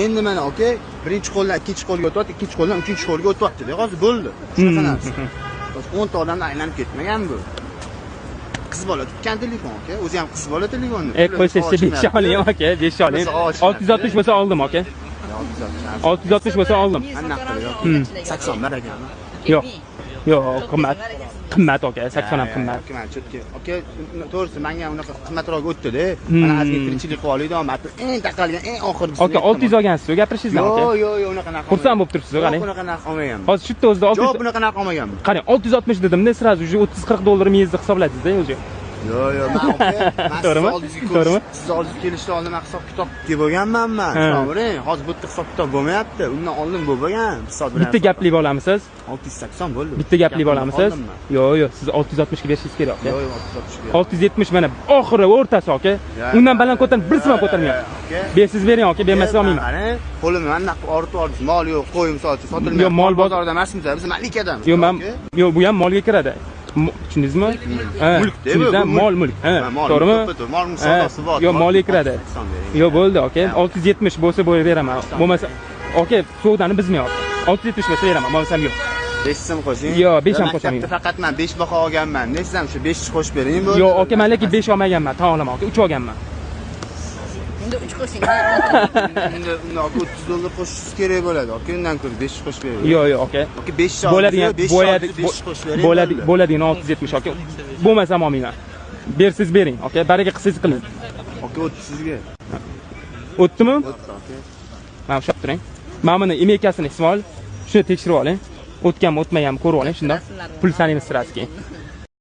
Endi mana aka, birinchi qo'ldan ikkinchi qo'lga o'tyapti, ikkinchi qo'ldan uchinchi qo'lga o'tyapti-da, hozir bo'ldi. Shunaqa narsa. 10 ta odamdan aylanib ketmagan bu. Qiz bola tutgan telefon aka, o'zi ham qiz bola telefonni. Qo'shishni 5 oling aka, 5 oling. 660 bo'lsa oldim aka. 660 bo'lsa oldim. Anaqa yo'q. 80 bar ekan. Yo'q. Yo'q, qimmat. Qimmat aka, 80 ham qimmat. Aka, to'g'risi menga unaqa qimmatroq o'tdi-da. Mana hozir tirikchilik qilib olaydi, omadni eng taqalgan, eng oxirgisi. Aka, 600 olgansiz-ku, gapirishingizni aka. Yo'q, unaqa narx. Xursand bo'lib turibsiz, qani? Unaqa narx olmaganman. Hozir shu yerda o'zida 600. Yo'q, bunaqa narx olmaganman. Qarang, 660 dedimda, sразу уже 30-40 dollar miyizda hisobladingiz-da o'zi. Yo'q, to'g'rimi? To'g'rimi? Siz oldingizga kelishdan oldin hisob kitob deb bo'lganman. To'g'ri, hozir bu yerda hisob kitob bo'lmayapti. Undan oldin bo'lgan hisob bilan. Bitta gapli bo'lamisiz? 680 bo'ldi. Bitta gapli bo'lamisiz? Yo'q, siz 660 ga berishingiz kerak aka. Yo'q, 670 mana oxiri o'rtasi aka. Undan baland ko'tarib, bir so'm ko'tarmayapti. Bersiz bering aka, bermasa olmayman. Qo'lim mana ortib, mol yo'q, qo'yim sochi sotilmayapti. Yo'q, mol bozorda emasmiz, biz malikadamiz. Yo'q, bu ham molga kiradi. Tushundingizmi? Mulk-da, mol mulk. To'g'rimi? Mol savdosi bor. Yo'q, molga kiradi. Yo'q, bo'ldi aka. 670 bo'lsa beraman. Bo'lmasa aka, savdoni bizmayapti. 670 bo'lsa beraman, bo'lmasam yo'q. 5 so'm qo'shing. Yo'q, 5 ham qo'shaman. Faqat men 5 baho olganman. Desam shu 5 qo'shib bering bo'ldi. Yo'q, aka, men lekin 5 olmaganman, tan olaman aka, 3 olganman. Unda 3 qo'shing. Unda 30 dollar qo'shishingiz kerak bo'ladi. Aka, undan ko'ra 5 qo'shib bering. Yo'q, aka. Aka 5 soat. Bo'ladigan 5 qo'shib bering. Bo'ladigan 670 aka. Bo'lmasam olmayman. Bersiz bering, aka. Baraka qilsangiz qiling. Aka, o'tdi sizga. O'tdimi? O'tdi, aka. Mana ushlab turing. Mana buni emaykasini Ismoil, shuni tekshirib oling. O'tganmi, o'tmaganmi ko'rib oling, shunda pul sanaymiz sirasi keyin.